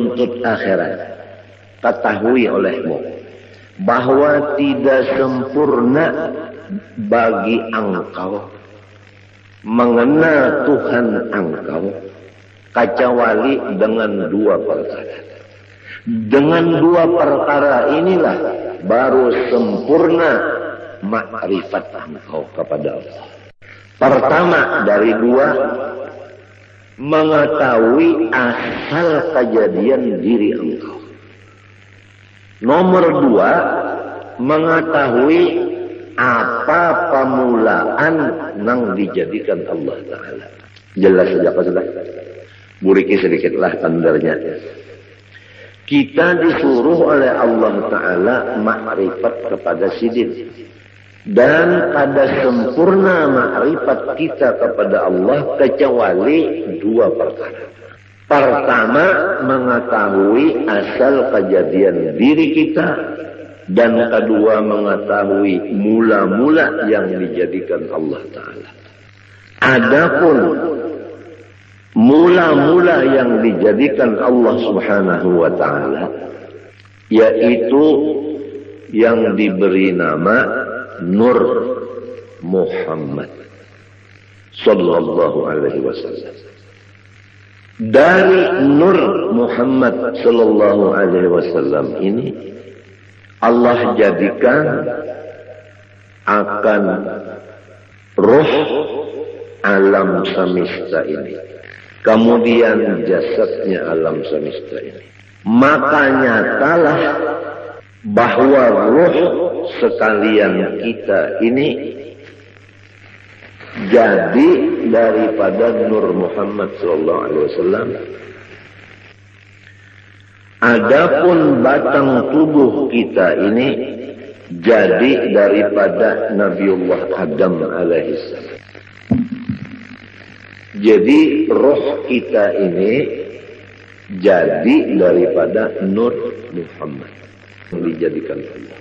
menuntut akhirat, ketahui olehmu bahwa tidak sempurna bagi engkau mengenal Tuhan engkau kecuali dengan dua perkara. Dengan dua perkara inilah baru sempurna makrifat engkau kepada Allah. Pertama dari dua, mengetahui asal kejadian diri engkau. Nomor dua, mengetahui apa pemulaan yang dijadikan Allah Ta'ala. Jelas saja Pak Sudah. Buriki sedikitlah tandarnya. Kita disuruh oleh Allah Ta'ala makrifat kepada sidin. Dan pada sempurna makrifat kita kepada Allah kecuali dua perkara. Pertama, mengetahui asal kejadian diri kita. Dan kedua, mengetahui mula-mula yang dijadikan Allah Ta'ala. Adapun mula-mula yang dijadikan Allah Subhanahu wa Ta'ala, yaitu yang diberi nama Nur Muhammad sallallahu alaihi wasallam. Dari Nur Muhammad sallallahu alaihi wasallam ini Allah jadikan akan roh alam semesta ini, kemudian jasadnya alam semesta ini. Maka nyatalah bahwa roh sekalian kita ini jadi daripada Nur Muhammad sallallahu alaihi wasallam. Adapun batang tubuh kita ini jadi daripada Nabiullah Adam alaihissalam. Jadi roh kita ini jadi daripada Nur Muhammad yang dijadikan Allah.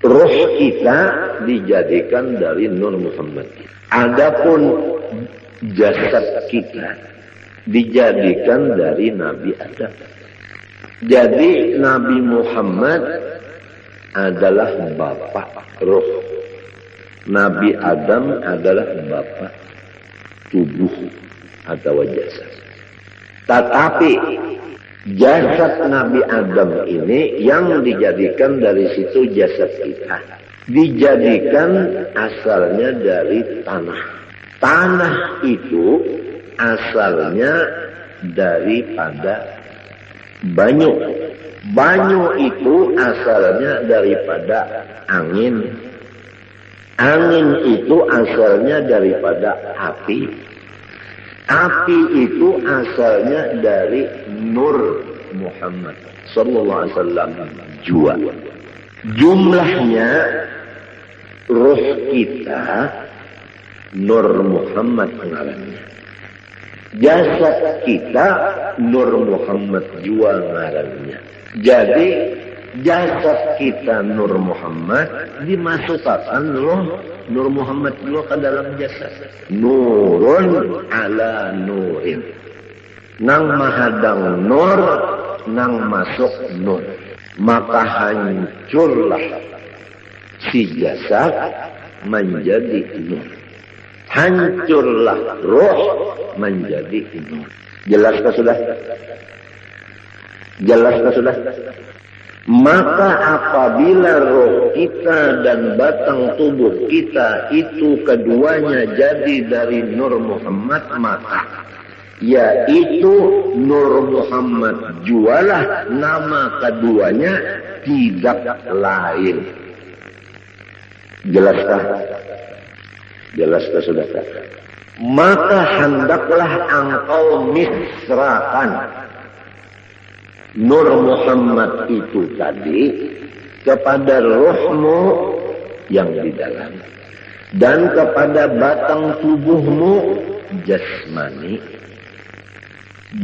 Roh kita dijadikan dari Nur Muhammad. Adapun jasad kita dijadikan dari Nabi Adam. Jadi Nabi Muhammad adalah bapak roh. Nabi Adam adalah bapak tubuh atau jasad. Tetapi jasad Nabi Adam ini yang dijadikan dari situ jasad kita, dijadikan asalnya dari tanah. Tanah itu asalnya daripada banyu. Banyu itu asalnya daripada angin. Angin itu asalnya daripada api. Api itu asalnya dari Nur Muhammad sallallahu alaihi wasallam jua. Jumlahnya roh kita Nur Muhammad ngarannya. Jasad kita Nur Muhammad jua ngarannya. Jadi jasad kita Nur Muhammad dimasukkan roh Nur Muhammad juga ke dalam jasad. Nurun ala nurin. Nang mahadang nur, nang masuk nur. Maka hancurlah si jasad menjadi nur. Hancurlah roh menjadi nur. Jelaskah sudah? Jelaskah sudah? Maka apabila roh kita dan batang tubuh kita itu keduanya jadi dari Nur Muhammad, maka yaitu Nur Muhammad jualah nama keduanya, tidak lain. Jelaskah? Jelaskah sudah? Maka hendaklah engkau misrakan Nur Muhammad itu tadi kepada rohmu yang di dalam dan kepada batang tubuhmu jasmani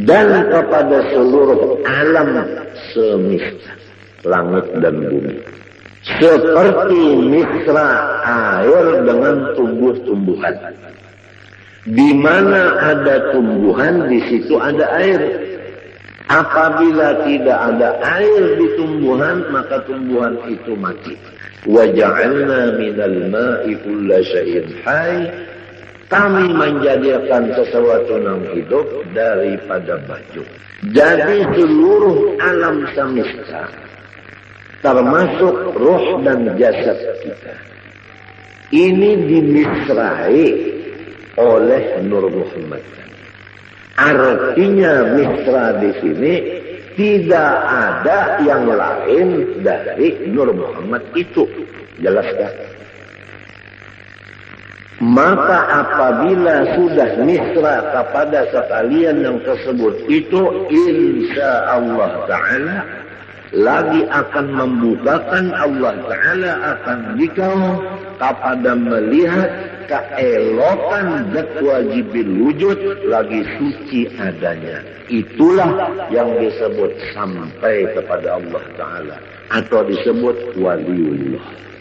dan kepada seluruh alam semesta langit dan bumi, seperti misra air dengan tumbuh-tumbuhan. Di mana ada tumbuhan, di situ ada air. Apabila tidak ada air di tumbuhan, maka tumbuhan itu mati. Wa ja'alna minal ma'i kulla syai'in hayy. Kami menjadikan sesuatu yang hidup daripada baju. Jadi seluruh alam semesta, termasuk roh dan jasad kita, ini dimisrai oleh Nur Muhammad. Artinya misra di sini tidak ada yang lain dari Nur Muhammad itu. Jelas kan? Maka apabila sudah misra kepada sekalian yang tersebut itu, insya Allah Ta'ala lagi akan membukakan Allah Ta'ala akan dikau kepada melihat keelokan zat wajibil wujud lagi suci adanya. Itulah yang disebut sampai kepada Allah Ta'ala atau disebut waliullah.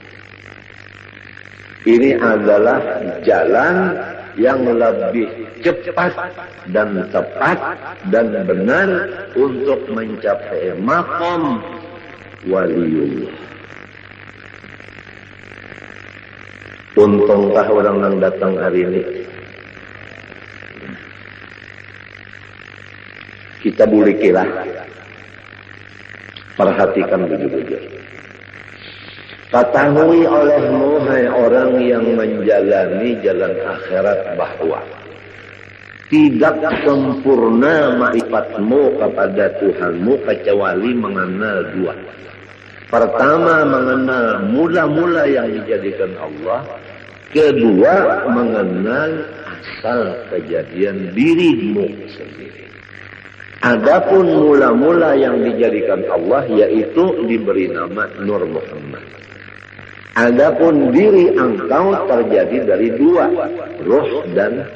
Ini adalah jalan yang lebih cepat dan tepat dan benar untuk mencapai maqam waliullah. Untungkah orang yang datang hari ini? Kita bulikilah. Perhatikan betul-betul. Ketahui olehmu, hai orang yang menjalani jalan akhirat, bahwa tidak sempurna ma'rifatmu kepada Tuhanmu kecuali mengenal dua. Pertama, mengenal mula-mula yang dijadikan Allah. Kedua, mengenal asal kejadian dirimu sendiri. Adapun mula-mula yang dijadikan Allah, yaitu diberi nama Nur Muhammad. Adapun diri engkau terjadi dari dua, roh dan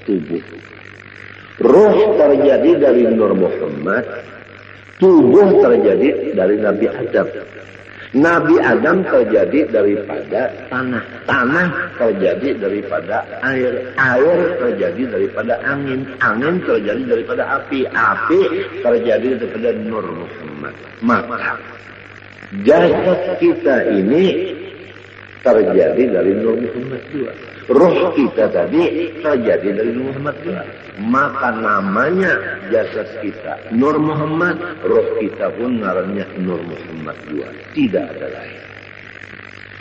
tubuh. Roh terjadi dari Nur Muhammad, tubuh terjadi dari Nabi Adam. Nabi Adam terjadi daripada tanah, tanah terjadi daripada air, air terjadi daripada angin, angin terjadi daripada api, api terjadi daripada Nur Muhammad. Maka jasad kita ini terjadi dari Nur Muhammad juga. Roh kita tadi terjadi dari Nur Muhammad juga. Maka namanya jasad kita Nur Muhammad, roh kita pun namanya Nur Muhammad juga. Tidak ada lain.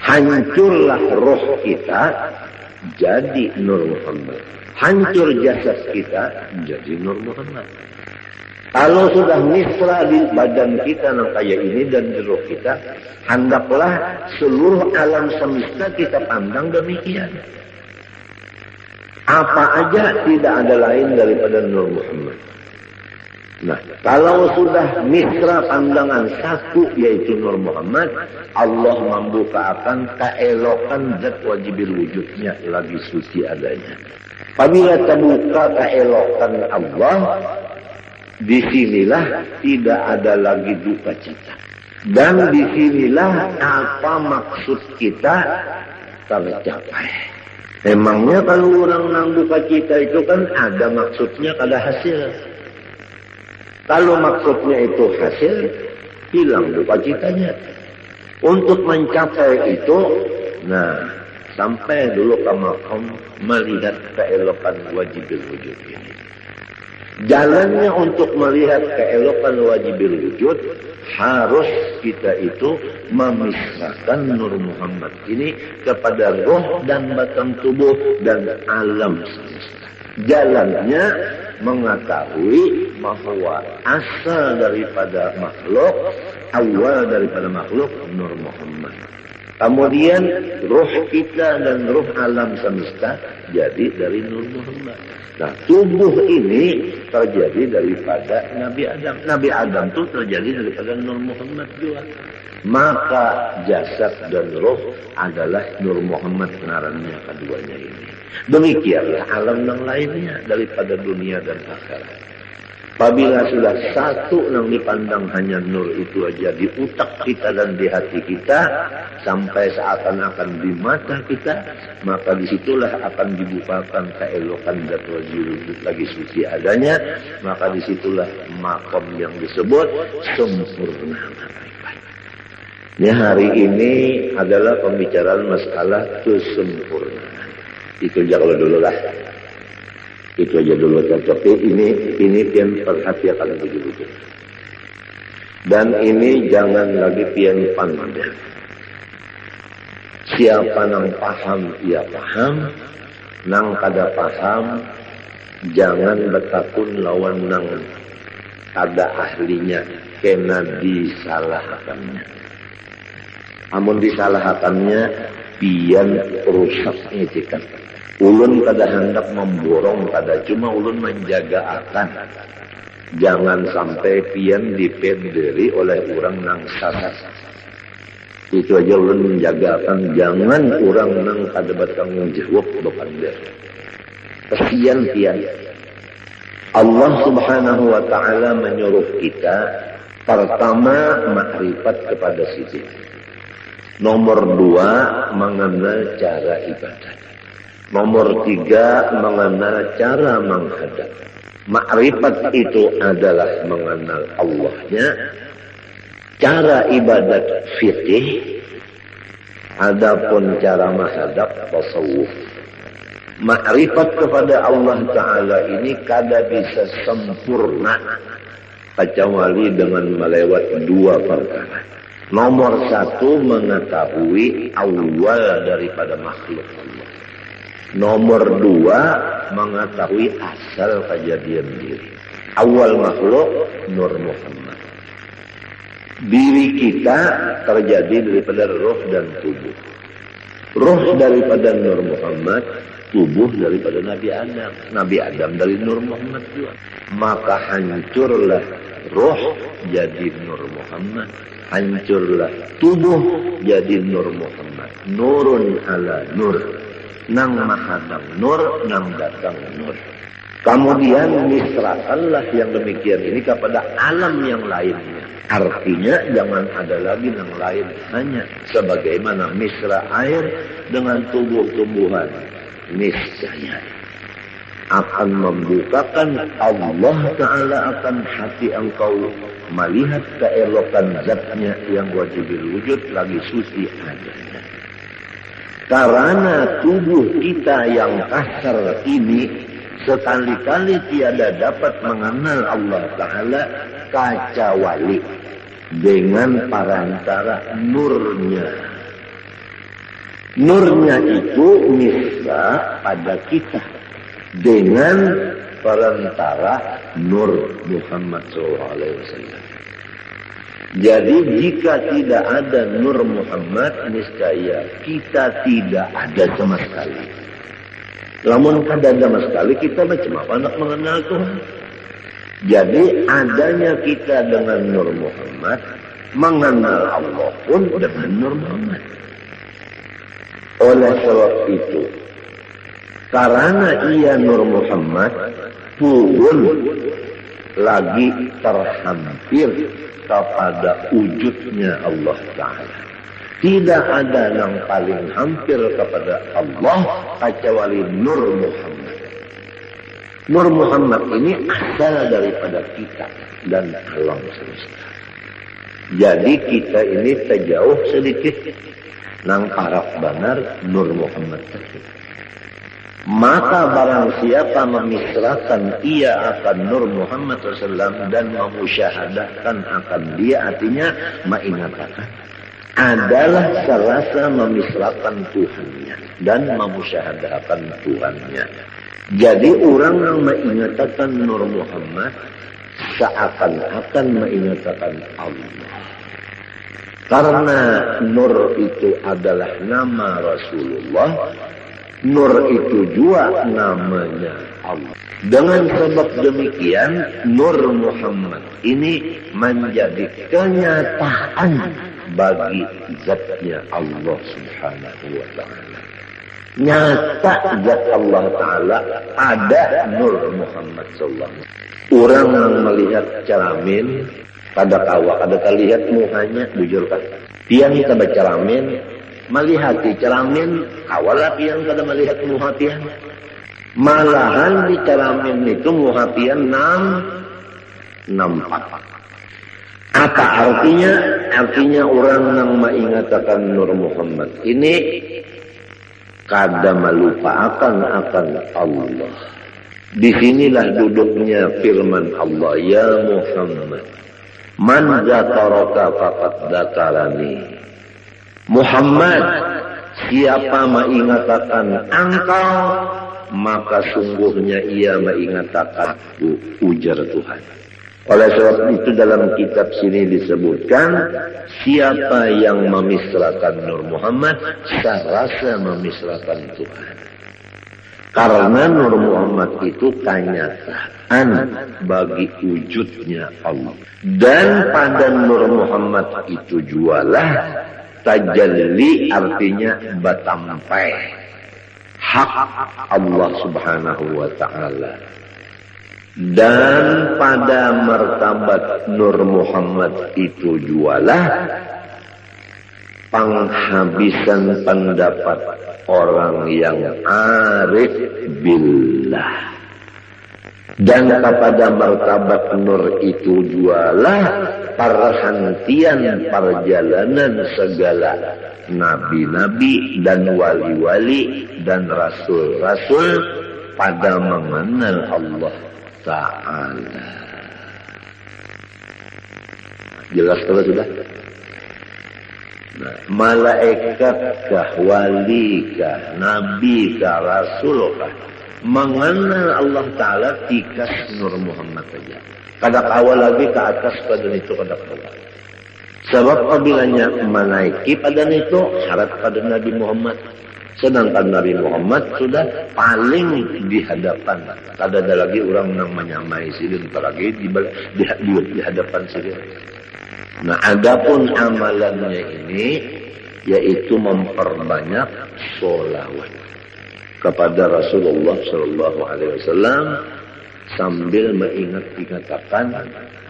Hancurlah roh kita jadi Nur Muhammad. Hancur jasad kita jadi Nur Muhammad. Kalau sudah misra di badan kita yang kayak ini dan di roh kita, hendaklah seluruh alam semesta kita pandang demikian. Apa aja tidak ada lain daripada Nur Muhammad. Nah, kalau sudah misra pandangan satu yaitu Nur Muhammad, Allah membukakan keelokan zat wajibil wujudnya lagi suci adanya. Apabila terbuka keelokan Allah, disinilah tidak ada lagi duka cita. Dan disinilah apa maksud kita tercapai. Emangnya kalau orang nang duka cita itu kan ada maksudnya, ada hasil. Kalau maksudnya itu hasil, hilang duka citanya. Untuk mencapai itu, nah, sampai dulu ke makam melihat keelokan wajibil wujud ini. Jalannya untuk melihat keelokan wajibil wujud, harus kita itu memisahkan Nur Muhammad ini kepada roh dan batang tubuh dan alam semesta. Jalannya mengetahui bahwa asal daripada makhluk, awal daripada makhluk Nur Muhammad. Kemudian roh kita dan roh alam semesta jadi dari Nur Muhammad. Nah, tubuh ini terjadi daripada Nabi Adam. Nabi Adam itu terjadi daripada Nur Muhammad juga. Maka jasad dan roh adalah Nur Muhammad ngarannya keduanya ini. Demikianlah alam yang lainnya daripada dunia dan akhirat. Apabila sudah satu yang dipandang hanya nur itu aja di utak kita dan di hati kita, sampai seakan-akan di mata kita, maka disitulah akan dibukakan keelokan dan wujud lagi suci adanya, maka disitulah makom yang disebut sempurna makrifat. Ya, hari ini adalah pembicaraan masalah kesempurnaan. Itu jangan dulu lah. Itu aja dulu, tapi ini pian perhatikan begitu. Dan ini jangan lagi pian pandang. Siapa nang paham, ia paham. Nang kada paham, jangan bertakun lawan nang ada ahlinya, kena disalahkannya. Amun disalahkannya, pian rusaknya cikan. Ulun kada hendak memborong, kada cuma ulun menjaga akan. Jangan sampai pian dipederi oleh orang nang salah. Itu aja ulun menjaga akan. Jangan orang nang kada bertanggung jawab depan dia. Kesian pian. Allah Subhanahu wa Ta'ala menyuruh kita pertama makrifat kepada sisi. Nomor 2 mengenal cara ibadah. Nomor 3 mengenal cara menghadap. Makrifat itu adalah mengenal Allahnya. Cara ibadat fikih. Adapun cara menghadap tasawuf. Makrifat kepada Allah Ta'ala ini kada bisa sempurna kecuali dengan melewati 2 perkara. Nomor 1 mengetahui awal daripada makhluk Allah. Nomor 2 mengetahui asal kejadian diri. Awal makhluk Nur Muhammad. Diri kita terjadi daripada roh dan tubuh. Roh daripada Nur Muhammad, tubuh daripada Nabi Adam. Nabi Adam dari Nur Muhammad juga. Maka hancurlah roh jadi Nur Muhammad. Hancurlah tubuh jadi Nur Muhammad. Nurun ala nur. Nang mahadam nur, nang datang nur. Kemudian misrakanlah yang demikian ini kepada alam yang lainnya. Artinya jangan ada lagi yang lain, hanya sebagaimana misra air dengan tumbuh-tumbuhan. Niscaya akan membukakan Allah Ta'ala akan hati engkau melihat keelokan zatnya yang wajibul wujud lagi suci adanya. Karena tubuh kita yang kasar ini sekali-kali tiada dapat mengenal Allah Ta'ala kecuali dengan perantara nurnya. Nurnya itu misra pada kita dengan perantara Nur Muhammad SAW. Jadi jika tidak ada Nur Muhammad, niscaya kita tidak ada sama sekali. Namun kada ada sama sekali, kita macam apa nak mengenal Tuhan? Jadi adanya kita dengan Nur Muhammad, mengenal Allah pun dengan Nur Muhammad. Oleh sebab itu, karena ia Nur Muhammad pun lagi terhampir kepada wujudnya Allah Ta'ala. Tidak ada yang paling hampir kepada Allah kecuali Nur Muhammad. Nur Muhammad ini asal daripada kita dan alam semesta. Jadi kita ini terjauh sedikit nang araf benar Nur Muhammad tersebut. Maka barang siapa memisrakan ia akan Nur Muhammad SAW dan memusyahadahkan akan dia, artinya mengingatakan, adalah serasa memisrakan Tuhannya dan memusyahadahkan Tuhannya. Jadi orang yang mengingatakan Nur Muhammad seakan-akan mengingatakan Allah. Karena Nur itu adalah nama Rasulullah, Nur itu juga namanya Allah. Dengan sebab demikian, Nur Muhammad ini menjadi kenyataan bagi zatnya Allah Subhanahu wa Ta'ala. Nyata zat Allah Ta'ala ada Nur Muhammad SAW. Orang yang melihat ceramin pada kawak, ada lihat muhanya, bujur kan. Tiang kita berceramin, melihat di ceramin, kawalah tiang kada melihat muha tiang. Malahan di ceramin itu muha tiang nampak. Apa artinya? Artinya orang yang mengatakan Nur Muhammad ini kada melupakan akan Allah. Disinilah duduknya firman Allah, ya Muhammad, man zakaraka faqad zakarani. Muhammad, siapa mengatakan engkau, maka sungguhnya ia mengatakan aku, ujar Tuhan. Oleh sebab itu dalam kitab sini disebutkan, siapa yang memisrakan Nur Muhammad, serasa memisrakan Tuhan. Karena Nur Muhammad itu kenyataan bagi wujudnya Allah. Dan pada Nur Muhammad itu jualah tajalli, artinya batampai hak Allah subhanahu wa ta'ala. Dan pada martabat Nur Muhammad itu jualah penghabisan pendapat orang yang arif billah. Dan kepada martabat Nur itu jualah perhentian perjalanan segala nabi-nabi dan wali-wali dan rasul-rasul pada mengenal Allah Ta'ala. Jelas kalau sudah? Nah, malaikatkah, walikah, nabikah, rasulkah, mengenal Allah Ta'ala tikas Nur Muhammad saja. Kada kawal lagi ke atas pada itu kada kawal. Sebab apabila menaiki pada itu syarat pada Nabi Muhammad. Sedangkan Nabi Muhammad sudah paling di hadapan. Kada ada lagi orang yang menyamai silin, apalagi di hadapan silin. Nah, adapun amalannya ini yaitu memperbanyak sholawat kepada Rasulullah Shallallahu Alaihi Wasallam sambil dikatakan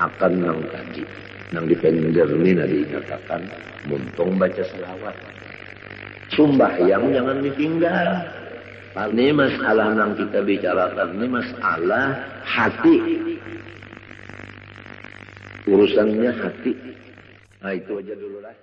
akan nang kaji, nang dipendermin dikatakan muntung baca selawat. Sumbahyang jangan ditinggal. Ini masalah yang kita bicarakan, ini masalah hati. Urusannya hati. Nah itu aja dulu lah.